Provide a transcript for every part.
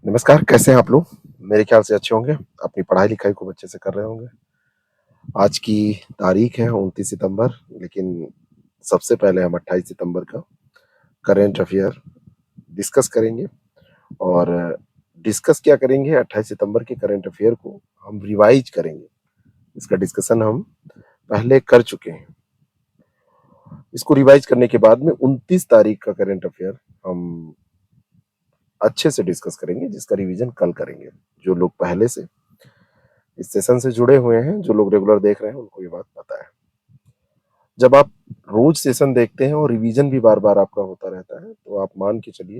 नमस्कार, कैसे हैं आप लोग? मेरे ख्याल से अच्छे होंगे, अपनी पढ़ाई-लिखाई खूब अच्छे से कर रहे होंगे। आज की तारीख है 29 सितंबर, लेकिन सबसे पहले हम 28 सितंबर का करंट अफ़ेयर डिस्कस करेंगे और डिस्कस क्या करेंगे 28 सितंबर के करंट अफ़ेयर को हम रिवाइज़ करेंगे। इसका डिस्कशन हम पहले कर चुके हैं। इसको रिवाइज़ करने के बाद में 29 तारीख का करंट अफ़ेयर हम अच्छे से डिस्कस करेंगे, जिसका रिवीजन कल करेंगे। जो लोग पहले से इस सेशन से जुड़े हुए हैं, जो लोग रेगुलर देख रहे हैं, उनको ये बात पता है। जब आप रोज सेशन देखते हैं और रिवीजन भी बार-बार आपका होता रहता है, तो आप मान के चलिए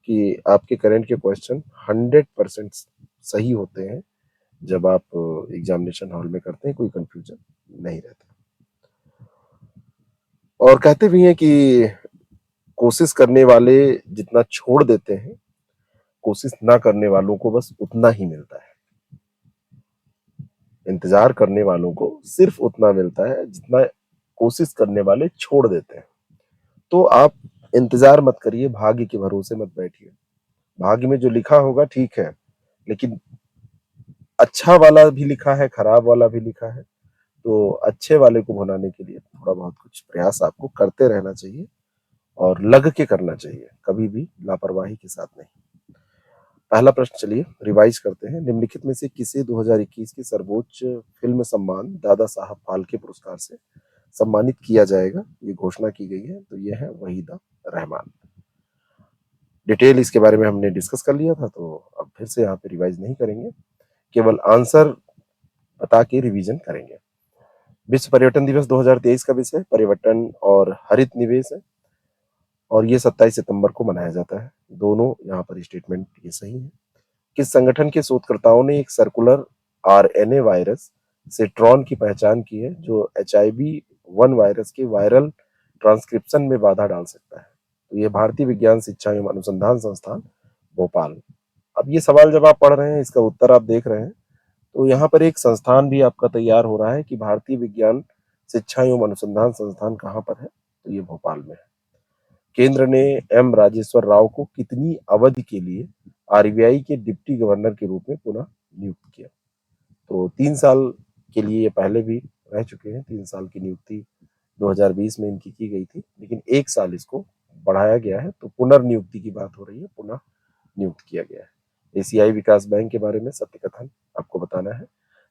कि आपके करंट के क्वेश्चन 100% सही होते हैं, जब आप एग्जामिनेशन हॉल में करते हैं, कोई कन्फ्यूजन नहीं रहता। और कहते भी हैं कि कोशिश करने वाले जितना छोड़ देते हैं, कोशिश ना करने वालों को बस उतना ही मिलता है। इंतज़ार करने वालों को सिर्फ उतना मिलता है, जितना कोशिश करने वाले छोड़ देते हैं। तो आप इंतज़ार मत करिए, भाग्य के भरोसे मत बैठिए। भाग्य में जो लिखा होगा ठीक है, लेकिन अच्छा वाला भी लिखा है, खराब वाला भी लिखा है, तो अच्छे वाले को भुनाने के लिए थोड़ा बहुत कुछ प्रयास आपको करते रहना चाहिए और लग के करना चाहिए, कभी भी लापरवाही के साथ नहीं। पहला प्रश्न चलिए रिवाइज करते हैं। निम्नलिखित में से किसे 2021 के सर्वोच्च फिल्म सम्मान दादा साहब फाल्के पुरस्कार से सम्मानित किया जाएगा? ये घोषणा की गई है, तो ये है वहीदा रहमान। डिटेल इसके बारे में हमने डिस्कस कर लिया था, तो अब फिर से यहाँ पे रिवाइज नहीं करेंगे, केवल आंसर बता के रिवीजन करेंगे। विश्व पर्यटन दिवस 2023 का विषय पर्यटन और हरित निवेश है और ये 27 सितंबर को मनाया जाता है। दोनों यहाँ पर स्टेटमेंट ये सही है। किस संगठन के शोधकर्ताओं ने एक सर्कुलर आरएनए वायरस सेट्रॉन की पहचान की है, जो HIV-1 वायरस के वायरल ट्रांसक्रिप्शन में बाधा डाल सकता है? तो ये भारतीय विज्ञान शिक्षा एवं अनुसंधान संस्थान भोपाल। अब ये सवाल जब आप पढ़ रहे हैं, इसका उत्तर आप देख रहे हैं, तो यहाँ पर एक संस्थान भी आपका तैयार हो रहा है कि भारतीय विज्ञान शिक्षा एवं अनुसंधान संस्थान कहाँ पर है, तो ये भोपाल में है। केंद्र ने एम राजेश्वर राव को कितनी अवधि के लिए आरबीआई के डिप्टी गवर्नर के रूप में पुनः नियुक्त किया? तो 3 साल के लिए ये पहले भी रह चुके हैं। 3 साल की नियुक्ति 2020 में इनकी की गई थी, लेकिन 1 साल इसको बढ़ाया गया है, तो पुनर्नियुक्ति की बात हो रही है, पुनः नियुक्त किया गया है। एशियाई विकास बैंक के बारे में सत्य कथन आपको बताना है।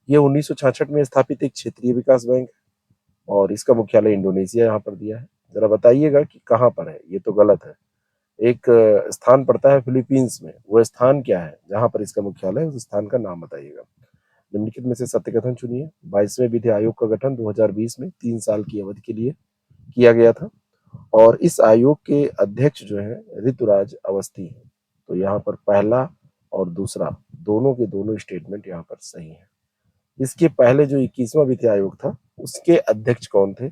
ये 1966 में स्थापित एक क्षेत्रीय विकास बैंक है और इसका मुख्यालय इंडोनेशिया यहाँ पर दिया है। जरा बताइएगा कि कहाँ पर है? ये तो गलत है। एक स्थान पड़ता है फिलीपींस में, वो स्थान क्या है जहाँ पर इसका मुख्यालय है? उस स्थान का नाम बताइएगा। निम्नलिखित में से सत्य कथन चुनिए। 22वें विधि आयोग का गठन 2020 में 3 साल की अवधि के लिए किया गया था और इस आयोग के अध्यक्ष जो है ऋतुराज अवस्थी हैं। तो यहाँ पर पहला और दूसरा दोनों के दोनों स्टेटमेंट यहाँ पर सही है। इसके पहले जो 21वां वित्त आयोग था, उसके अध्यक्ष कौन थे?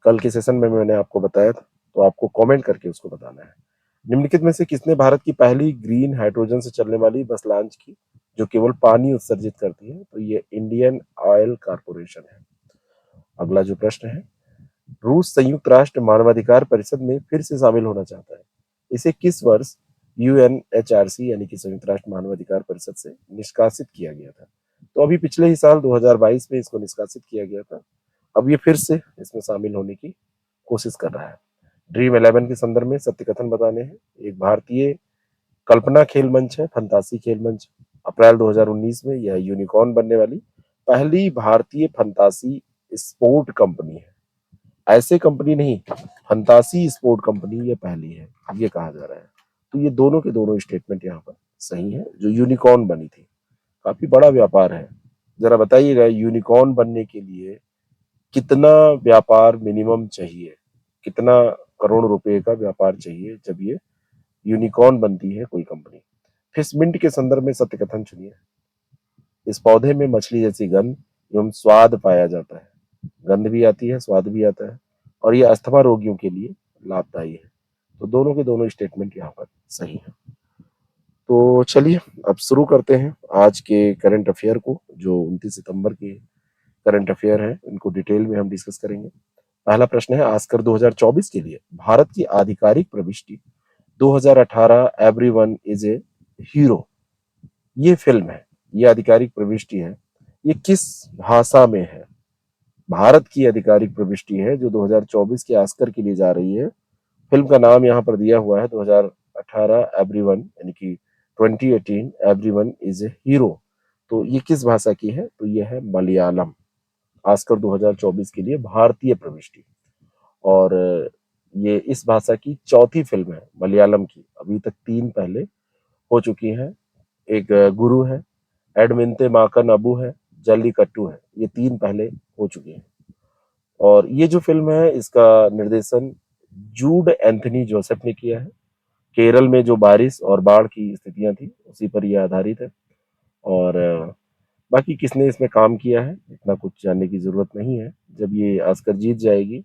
कल के सेशन में मैंने आपको बताया था, तो आपको कमेंट करके उसको बताना है। निम्नलिखित में से किसने भारत की पहली ग्रीन हाइड्रोजन से चलने वाली बस लॉन्च की, जो केवल पानी उत्सर्जित करती है? तो ये इंडियन ऑयल कारपोरेशन है। अगला जो प्रश्न है, रूस संयुक्त राष्ट्र मानवाधिकार परिषद में फिर से शामिल होना चाहता है। इसे किस वर्ष यूएनएचआरसी यानी कि संयुक्त राष्ट्र मानवाधिकार परिषद से निष्कासित किया गया था? तो अभी पिछले ही साल 2022 में इसको निष्कासित किया गया था। अब ये फिर से इसमें शामिल होने की कोशिश कर रहा है। ड्रीम 11 के संदर्भ में सत्य कथन बताने हैं। एक भारतीय कल्पना खेल मंच है, फंतासी खेल मंच। अप्रैल 2019 में यह यूनिकॉर्न बनने वाली पहली भारतीय फंतासी स्पोर्ट कंपनी है। ऐसे कंपनी नहीं, फंतासी स्पोर्ट कंपनी ये पहली है, ये कहा जा रहा है। तो ये दोनों के दोनों स्टेटमेंट यहाँ पर सही है। जो यूनिकॉर्न बनी थी, काफी बड़ा व्यापार है। जरा बताइएगा यूनिकॉर्न बनने के लिए कितना व्यापार मिनिमम चाहिए, कितना करोड़ रुपए का व्यापार चाहिए जब ये यूनिकॉर्न बनती है कोई कंपनी? फिश मिंट के संदर्भ में सत्य कथन चुनिए। इस पौधे में मछली जैसी गंध एवं स्वाद पाया जाता है। गंध भी आती है, स्वाद भी आता है और ये अस्थमा रोगियों के लिए लाभदायी है। तो दोनों के दोनों स्टेटमेंट यहाँ पर सही है। तो चलिए अब शुरू करते हैं आज के करंट अफेयर को। जो 29 सितंबर के करंट अफेयर हैं, इनको डिटेल में हम डिस्कस करेंगे। पहला प्रश्न है, ऑस्कर 2024 के लिए भारत की आधिकारिक प्रविष्टि 2018 एवरीवन इज ए हीरो ये फ़िल्म है, ये आधिकारिक प्रविष्टि है, ये किस भाषा में है? भारत की आधिकारिक प्रविष्टि है जो 2024 के ऑस्कर के लिए जा रही है। फ़िल्म का नाम यहाँ पर दिया हुआ है 2018 एवरीवन यानी कि 2018 एवरीवन इज़ अ हीरो। तो ये किस भाषा की है? तो ये है मलयालम। ऑस्कर 2024 के लिए भारतीय प्रविष्टि। और ये इस भाषा की चौथी फ़िल्म है मलयालम की। अभी तक 3 पहले हो चुकी हैं। एक गुरु है, एडमिनते माकन अबू है, जल्लीकट्टू है। ये 3 पहले हो चुकी हैं। और ये जो फ़िल्म है इसका निर्देशन जूड एंथनी जोसेफ ने किया है। केरल में जो बारिश और बाढ़ की स्थितियाँ थी, उसी पर ये आधारित है। और बाकी किसने इसमें काम किया है, इतना कुछ जानने की ज़रूरत नहीं है। जब ये ऑस्कर जीत जाएगी,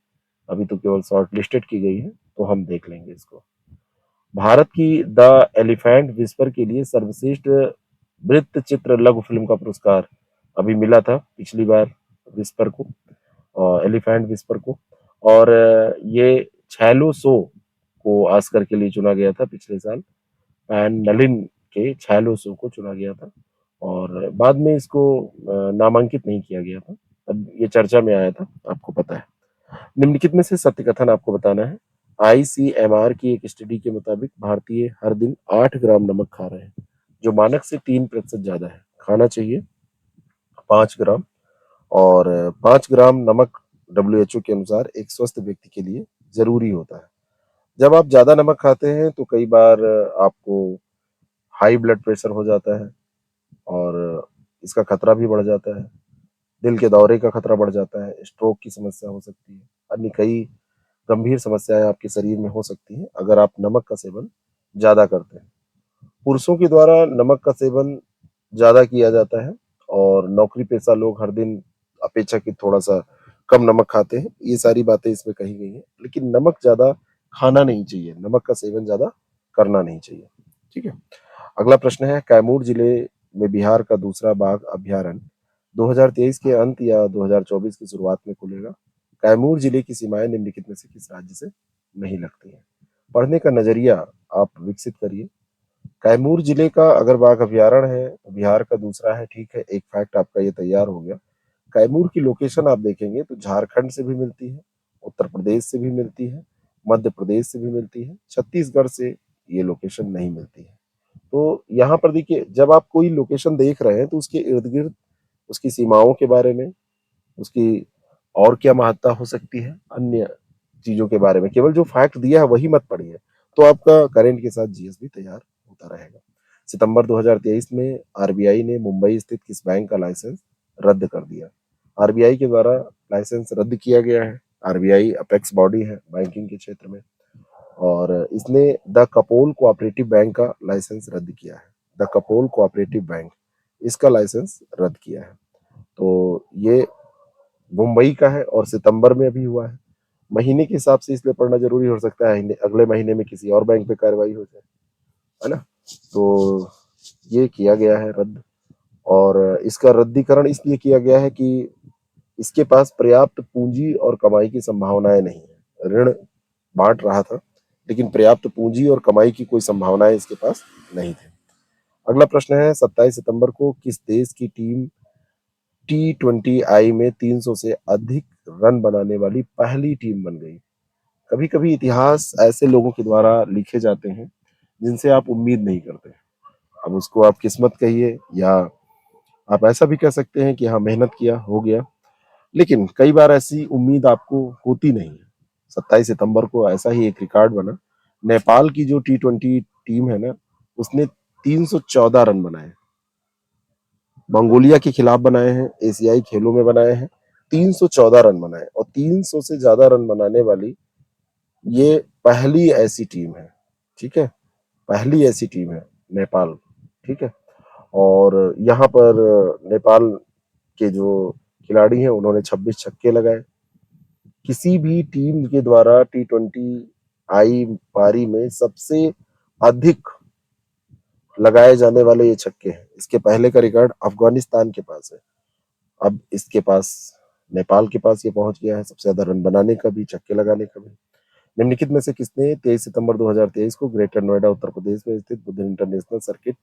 अभी तो केवल शॉर्ट लिस्टेड की गई है, तो हम देख लेंगे इसको। भारत की द एलिफेंट विस्पर के लिए सर्वश्रेष्ठ वृत्तचित्र लघु फिल्म का पुरस्कार अभी मिला था पिछली बार विस्पर को, एलिफेंट विस्पर को। और ये छैलो सो को ऑस्कर के लिए चुना गया था पिछले साल। पैन नलिन के छैलो सो को चुना गया था और बाद में इसको नामांकित नहीं किया गया था। अब ये चर्चा में आया था, आपको पता है। निम्नलिखित में से सत्य कथन आपको बताना है। आईसीएमआर की एक स्टडी के मुताबिक भारतीय हर दिन 8 ग्राम नमक खा रहे हैं, जो मानक से 3% ज्यादा है। खाना चाहिए 5 ग्राम। और 5 ग्राम नमक डब्ल्यूएचओ के अनुसार एक स्वस्थ व्यक्ति के लिए जरूरी होता है। जब आप ज्यादा नमक खाते हैं तो कई बार आपको हाई ब्लड प्रेशर हो जाता है और इसका खतरा भी बढ़ जाता है। दिल के दौरे का खतरा बढ़ जाता है, स्ट्रोक की समस्या हो सकती है, अन्य कई गंभीर समस्याएं आपके शरीर में हो सकती हैं अगर आप नमक का सेवन ज्यादा करते हैं। पुरुषों के द्वारा नमक का सेवन ज्यादा किया जाता है और नौकरी पेशा लोग हर दिन अपेक्षाकृत थोड़ा सा कम नमक खाते हैं। ये सारी बातें इसमें कही गई हैं, लेकिन नमक ज्यादा खाना नहीं चाहिए, नमक का सेवन ज्यादा करना नहीं चाहिए। ठीक है। अगला प्रश्न है, कैमूर जिले में बिहार का दूसरा बाघ अभयारण्य 2023 के अंत या 2024 की शुरुआत में खुलेगा। कैमूर जिले की सीमाएं निम्नलिखित में से किस राज्य से नहीं लगती हैं? पढ़ने का नजरिया आप विकसित करिए। कैमूर जिले का अगर बाघ अभयारण्य है तो बिहार का दूसरा है, ठीक है, एक फैक्ट आपका ये तैयार हो गया। कैमूर की लोकेशन आप देखेंगे तो झारखंड से भी मिलती है, उत्तर प्रदेश से भी मिलती है, मध्य प्रदेश से भी मिलती है, छत्तीसगढ़ से ये लोकेशन नहीं मिलती है। तो यहाँ पर देखिए, जब आप कोई लोकेशन देख रहे हैं तो उसके इर्द गिर्द उसकी सीमाओं के बारे में, उसकी और क्या महत्ता हो सकती है, अन्य चीजों के बारे में केवल जो फैक्ट दिया है वही मत पढ़िए, तो आपका करंट के साथ जीएस भी तैयार होता रहेगा। सितंबर 2023 में आरबीआई ने मुंबई स्थित किस बैंक का लाइसेंस रद्द कर दिया? आरबीआई के द्वारा लाइसेंस रद्द किया गया है। आरबीआई अपेक्स बॉडी है बैंकिंग के क्षेत्र में और इसने द कपोल कोऑपरेटिव बैंक का लाइसेंस रद्द किया है। द कपोल कोऑपरेटिव बैंक, इसका लाइसेंस रद्द किया है। तो ये मुंबई का है और सितंबर में अभी हुआ है। महीने के हिसाब से इसलिए पढ़ना जरूरी हो सकता है, अगले महीने में किसी और बैंक पे कार्रवाई हो जाए, है ना। तो ये किया गया है रद्द। और इसका रद्दीकरण इसलिए किया गया है कि इसके पास पर्याप्त पूंजी और कमाई की संभावनाएं नहीं है। ऋण बांट रहा था लेकिन पर्याप्त पूंजी और कमाई की कोई संभावनाएं इसके पास नहीं थी। अगला प्रश्न है, 27 सितंबर को किस देश की टीम T20I में 300 से अधिक रन बनाने वाली पहली टीम बन गई? कभी कभी इतिहास ऐसे लोगों के द्वारा लिखे जाते हैं जिनसे आप उम्मीद नहीं करते। अब उसको आप किस्मत कहिए या आप ऐसा भी कह सकते हैं कि हाँ मेहनत किया हो गया, लेकिन कई बार ऐसी उम्मीद आपको होती नहीं है। 27 सितंबर को ऐसा ही एक रिकॉर्ड बना। नेपाल की जो T20 टीम है ना, उसने 314 रन बनाए। मंगोलिया के खिलाफ बनाए हैं, एशियाई खेलों में बनाए हैं, 314 रन बनाए और 300 से ज्यादा रन बनाने वाली ये पहली ऐसी टीम है। ठीक है, पहली ऐसी टीम है नेपाल। ठीक है। और यहाँ पर नेपाल के जो खिलाड़ी हैं उन्होंने 26 छक्के लगाए। किसी भी टीम के द्वारा T20I पारी में सबसे अधिक लगाए जाने वाले ये छक्के हैं। इसके पहले का रिकॉर्ड अफगानिस्तान के पास है, अब इसके पास नेपाल के पास ये पहुंच गया है, सबसे ज्यादा रन बनाने का भी, छक्के लगाने का भी। निम्नलिखित में से किसने 23 सितंबर 2023 को ग्रेटर नोएडा उत्तर प्रदेश में स्थित Buddh international circuit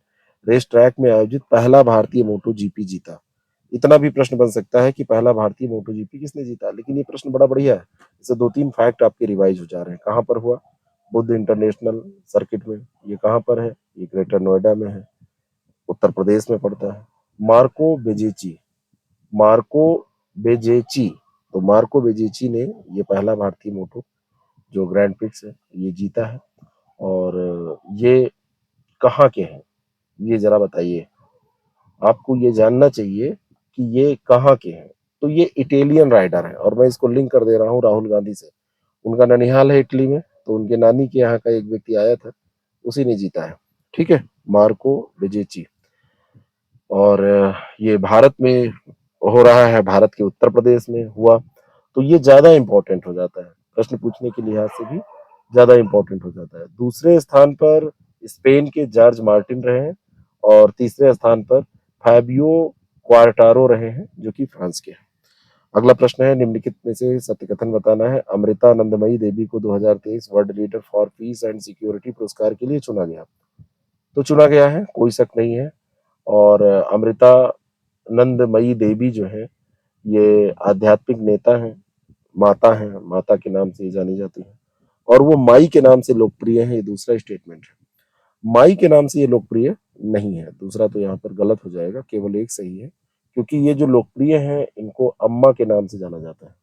race track में आयोजित पहला भारतीय मोटो जीपी जीता। इतना भी प्रश्न बन सकता है कि पहला भारतीय मोटो जीपी किसने जीता, लेकिन ये प्रश्न बड़ा बढ़िया है। इससे 2-3 फैक्ट आपके रिवाइज हो जा रहे हैं। कहाँ पर हुआ? बुद्ध इंटरनेशनल सर्किट में। ये कहाँ पर है? ये ग्रेटर नोएडा में है, उत्तर प्रदेश में पड़ता है। मार्को बेजेची, मार्को बेजेची, तो मार्को बेजेची ने ये पहला भारतीय मोटो जो ग्रैंड प्रिक्स है ये जीता है। और ये कहाँ के हैं ये जरा बताइए। आपको ये जानना चाहिए कि ये कहाँ के हैं। तो ये इटालियन राइडर है और मैं इसको लिंक कर दे रहा हूँ राहुल गांधी से। उनका ननिहाल है इटली में, तो उनके नानी के यहाँ का एक व्यक्ति आया था, उसी ने जीता है। ठीक है, मार्को बेजेची। और ये भारत में हो रहा है, भारत के उत्तर प्रदेश में हुआ, तो ये ज्यादा इंपॉर्टेंट हो जाता है, प्रश्न पूछने के लिहाज से भी ज्यादा इंपॉर्टेंट हो जाता है। दूसरे स्थान पर स्पेन के जॉर्ज मार्टिन रहे हैं और तीसरे स्थान पर फैबियो क्वार्टारो रहे हैं जो कि फ्रांस के हैं। अगला प्रश्न है, निम्नलिखित में से सत्य कथन बताना है। अमृता नंदमयी देवी को 2023 world leader for piece and security पुरस्कार के लिए चुना गया। तो चुना गया है, कोई शक नहीं है। और अमृता नंदमयी देवी जो है ये आध्यात्मिक नेता हैं, माता हैं, माता के नाम से ही जानी जाती है। और वो माई के नाम से लोकप्रिय है, ये दूसरा स्टेटमेंट है। माई के नाम से ये लोकप्रिय नहीं है, दूसरा तो यहाँ पर गलत हो जाएगा, केवल एक सही है, क्योंकि ये जो लोकप्रिय हैं इनको अम्मा के नाम से जाना जाता है।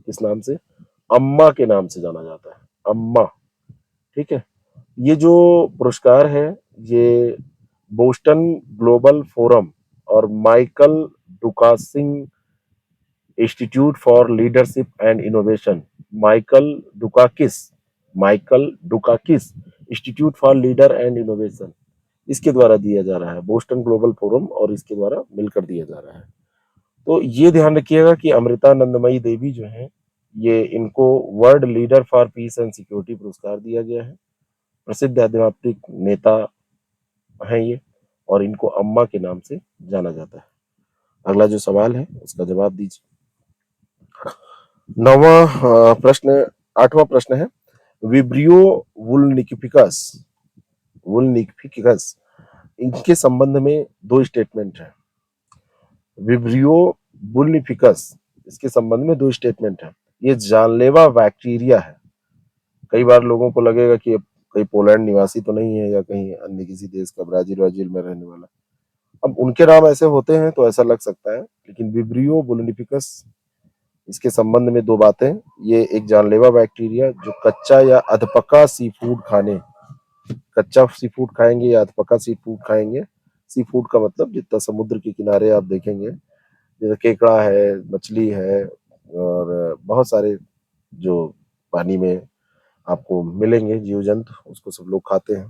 किस नाम से? अम्मा के नाम से जाना जाता है, अम्मा। ठीक है, ये जो पुरस्कार है ये बोस्टन ग्लोबल फोरम और Michael Dukakis Institute for Leadership and Innovation, Michael Dukakis, Michael Dukakis Institute for leader and innovation, इसके द्वारा दिया जा रहा है, बोस्टन ग्लोबल फोरम और इसके द्वारा मिलकर दिया जा रहा है। तो ये ध्यान रखिएगा कि अमृता नंदमयी देवी जो है ये इनको world leader for piece and security पुरस्कार दिया गया है। प्रसिद्ध आध्यात्मिक नेता हैं ये और इनको अम्मा के नाम से जाना जाता है। अगला जो सवाल है उसका जवाब दीजिए। नौवां प्रश्न, 8वां प्रश्न है, विब्रियो वुल्निफिकस, वुल्निफिकस इनके संबंध में दो स्टेटमेंट है। विब्रियो वुल्निफिकस इसके संबंध में दो स्टेटमेंट है। ये जानलेवा बैक्टीरिया है। कई बार लोगों को लगेगा कि कहीं पोलैंड निवासी तो नहीं है या कहीं अन्य किसी देश का, ब्राजील वाजील में रहने वाला। अब उनके नाम ऐसे होते हैं तो ऐसा लग सकता है, लेकिन विब्रियो वुल्निफिकस इसके संबंध में दो बातें। ये एक जानलेवा बैक्टीरिया जो कच्चा या अधपका सी फूड खाने, कच्चा सी फूड खाएंगे या अधपका सी फूड खाएंगे। सी फूड का मतलब जितना समुद्र के किनारे आप देखेंगे, जैसे केकड़ा है, मछली है और बहुत सारे जो पानी में आपको मिलेंगे जीव जंतु, उसको सब लोग खाते हैं।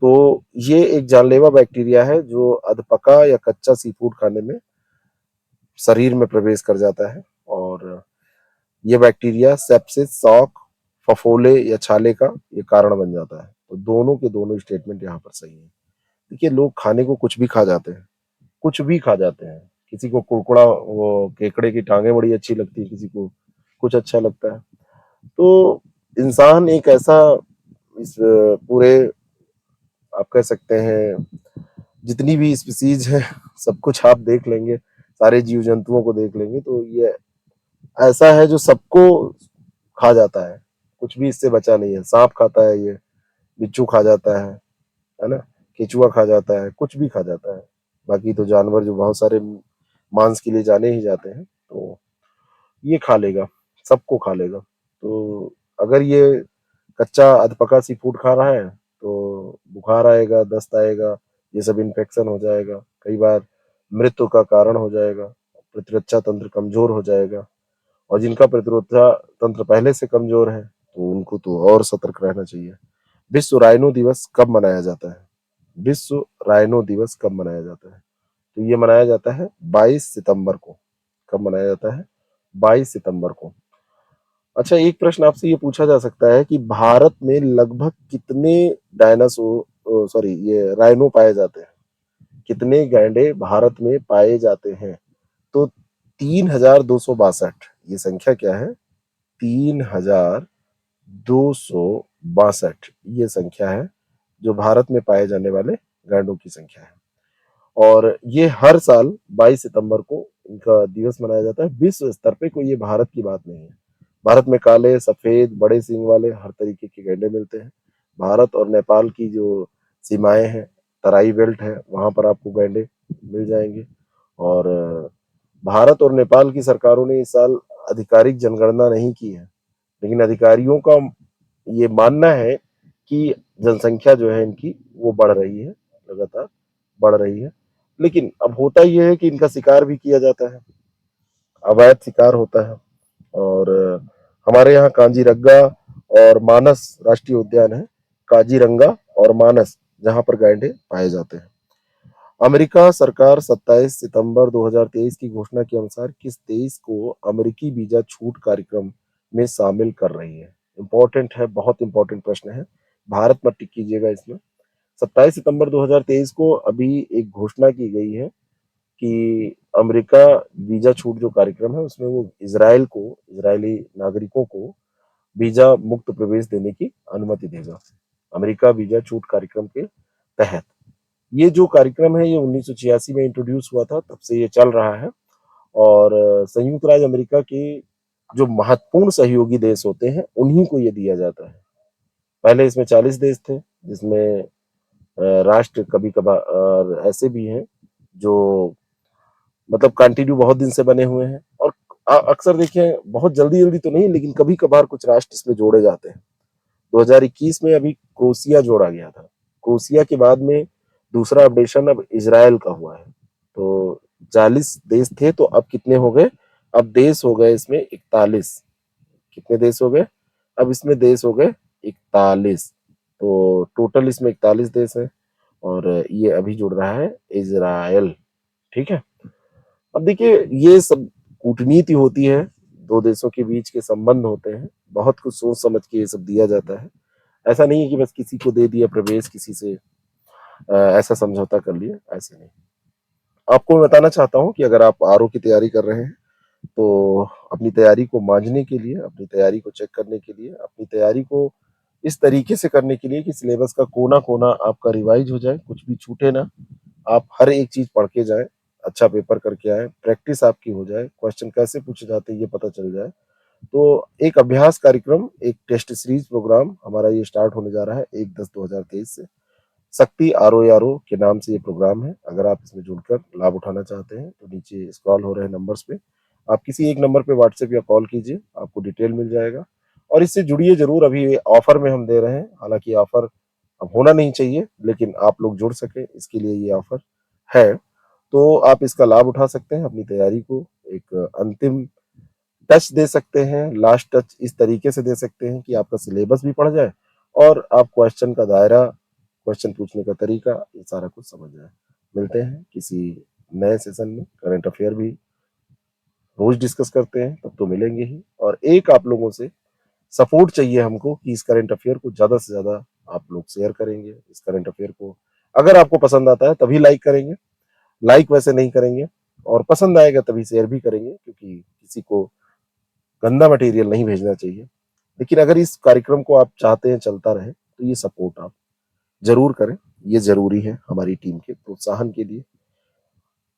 तो ये एक जानलेवा बैक्टीरिया है जो अधपका या कच्चा सी फूड खाने में शरीर में प्रवेश कर जाता है और ये बैक्टीरिया सेप्सिस, शॉक, फफोले या छाले का ये कारण बन जाता है। तो दोनों के दोनों स्टेटमेंट यहाँ पर सही है। देखिए, लोग खाने को कुछ भी खा जाते हैं, कुछ भी खा जाते हैं। किसी को कुरकुड़ा वो केकड़े की टांगे बड़ी अच्छी लगती है, किसी को कुछ अच्छा लगता है। तो इंसान एक ऐसा, इस पूरे आप कह सकते हैं जितनी भी स्पीसीज है सब कुछ आप देख लेंगे, सारे जीव जंतुओं को देख लेंगे, तो ये ऐसा है जो सबको खा जाता है, कुछ भी इससे बचा नहीं है। सांप खाता है ये, बिच्छू खा जाता है ना, केचुआ खा जाता है, कुछ भी खा जाता है। बाकी तो जानवर जो बहुत सारे मांस के लिए जाने ही जाते हैं, तो ये खा लेगा, सबको खा लेगा। तो अगर ये कच्चा अधपका सी फूड खा रहा है तो बुखार आएगा, दस्त आएगा, ये सब इन्फेक्शन हो जाएगा, कई बार मृत्यु का कारण हो जाएगा, प्रतिरक्षा तंत्र कमजोर हो जाएगा। और जिनका प्रतिरोधक तंत्र पहले से कमजोर है तो उनको तो और सतर्क रहना चाहिए। विश्व राइनो दिवस कब मनाया जाता है? विश्व राइनो दिवस कब मनाया जाता है? तो ये मनाया जाता है 22 सितंबर को। कब मनाया जाता है? 22 सितंबर को। अच्छा, एक प्रश्न आपसे ये पूछा जा सकता है कि भारत में लगभग कितने डायनासोर, सॉरी, ये राइनो पाए जाते हैं? कितने गैंडे भारत में पाए जाते हैं? तो 3262। ये संख्या क्या है? 3262 ये संख्या है जो भारत में पाए जाने वाले गैंडों की संख्या है। और ये हर साल 22 सितंबर को इनका दिवस मनाया जाता है विश्व स्तर पे। कोई ये भारत की बात नहीं है। भारत में काले, सफेद, बड़े सींग वाले हर तरीके के गैंडे मिलते हैं। भारत और नेपाल की जो सीमाएं हैं, तराई बेल्ट है, वहां पर आपको गैंडे मिल जाएंगे। और भारत और नेपाल की सरकारों ने इस साल आधिकारिक जनगणना नहीं की है, लेकिन अधिकारियों का ये मानना है कि जनसंख्या जो है इनकी वो बढ़ रही है, लगातार बढ़ रही है। लेकिन अब होता ये है कि इनका शिकार भी किया जाता है, अवैध शिकार होता है। और हमारे यहाँ कांजीरंगा और मानस राष्ट्रीय उद्यान है, काजीरंगा और मानस, जहां पर गैंडे पाए जाते हैं। अमेरिका सरकार 27 सितंबर 2023 की घोषणा के अनुसार किस देश को अमेरिकी वीजा छूट कार्यक्रम में शामिल कर रही है? इंपॉर्टेंट है, बहुत इंपॉर्टेंट प्रश्न है। भारत मत टिक कीजिएगा इसमें। 27 सितंबर 2023 को अभी एक घोषणा की गई है कि अमेरिका वीजा छूट जो कार्यक्रम है उसमें वो इजराइल को, इजरायली नागरिकों को वीजा मुक्त प्रवेश देने की अनुमति देगा, अमेरिका वीजा छूट कार्यक्रम के तहत। ये जो कार्यक्रम है ये 1986 में इंट्रोड्यूस हुआ था, तब से ये चल रहा है। और संयुक्त राज्य अमेरिका के जो महत्वपूर्ण सहयोगी देश होते हैं उन्हीं को ये दिया जाता है। पहले इसमें 40 देश थे, जिसमें राष्ट्र कभी कभार ऐसे भी हैं जो मतलब कंटिन्यू बहुत दिन से बने हुए हैं। और अक्सर देखें, बहुत जल्दी जल्दी तो नहीं, लेकिन कभी कभार कुछ राष्ट्र इसमें जोड़े जाते हैं। 2021 में अभी क्रोएशिया जोड़ा गया था। क्रोएशिया के बाद में दूसरा अपडेशन अब इजराइल का हुआ है। तो 40 देश थे, तो अब कितने हो गए? अब देश हो गए इसमें 41। कितने देश हो गए? अब इसमें देश हो गए 41। तो टोटल इसमें 41 देश हैं। और ये अभी जुड़ रहा है इजराइल। ठीक है। अब देखिए, ये सब कूटनीति होती है, दो देशों के बीच के संबंध होते हैं, बहुत कुछ सोच समझ के ये सब दिया जाता है। ऐसा नहीं है कि बस किसी को दे दिया प्रवेश, किसी से ऐसा समझौता कर लिया, ऐसे नहीं। आपको मैं बताना चाहता हूँ कि अगर आप आरओ की तैयारी कर रहे हैं तो अपनी तैयारी को मांझने के लिए, अपनी तैयारी को चेक करने के लिए, अपनी तैयारी को इस तरीके से करने के लिए कि सिलेबस का कोना कोना आपका रिवाइज हो जाए, कुछ भी छूटे ना, आप हर एक चीज पढ़ के जाए, अच्छा पेपर करके आए, प्रैक्टिस आपकी हो जाए, क्वेश्चन कैसे पूछे जाते हैं ये पता चल जाए। तो एक अभ्यास कार्यक्रम, एक टेस्ट सीरीज प्रोग्राम हमारा ये स्टार्ट होने जा रहा है 1/10/2023 से। शक्ति आरओ के नाम से ये प्रोग्राम है। अगर आप इसमें जुड़कर लाभ उठाना चाहते हैं तो नीचे स्क्रॉल हो रहे नंबर्स पे आप किसी एक नंबर पे व्हाट्सएप या कॉल कीजिए, आपको डिटेल मिल जाएगा। और इससे जुड़िए जरूर। अभी ऑफर में हम दे रहे हैं, हालांकि ऑफर अब होना नहीं चाहिए, लेकिन आप लोग जुड़ सके इसके लिए ये ऑफर है। तो आप इसका लाभ उठा सकते हैं, अपनी तैयारी को एक अंतिम टच दे सकते हैं, लास्ट टच इस तरीके से दे सकते हैं कि आपका सिलेबस भी पढ़ जाए और आप क्वेश्चन का दायरा, क्वेश्चन पूछने का तरीका, ये सारा कुछ समझ जाए। मिलते हैं किसी नए सेशन में। करंट अफेयर भी रोज डिस्कस करते हैं, तब तो मिलेंगे ही। और एक आप लोगों से सपोर्ट चाहिए हमको कि इस करंट अफेयर को ज्यादा से ज्यादा आप लोग शेयर करेंगे। इस करंट अफेयर को अगर आपको पसंद आता है तभी लाइक करेंगे, लाइक वैसे नहीं करेंगे। और पसंद आएगा तभी शेयर भी करेंगे, क्योंकि किसी को गंदा मटेरियल नहीं भेजना चाहिए। लेकिन अगर इस कार्यक्रम को आप चाहते हैं चलता रहे तो ये सपोर्ट आप जरूर करें। ये जरूरी है हमारी टीम के प्रोत्साहन के लिए।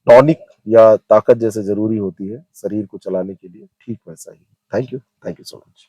टॉनिक या ताकत जैसे जरूरी होती है शरीर को चलाने के लिए, ठीक वैसा ही। Thank you so much.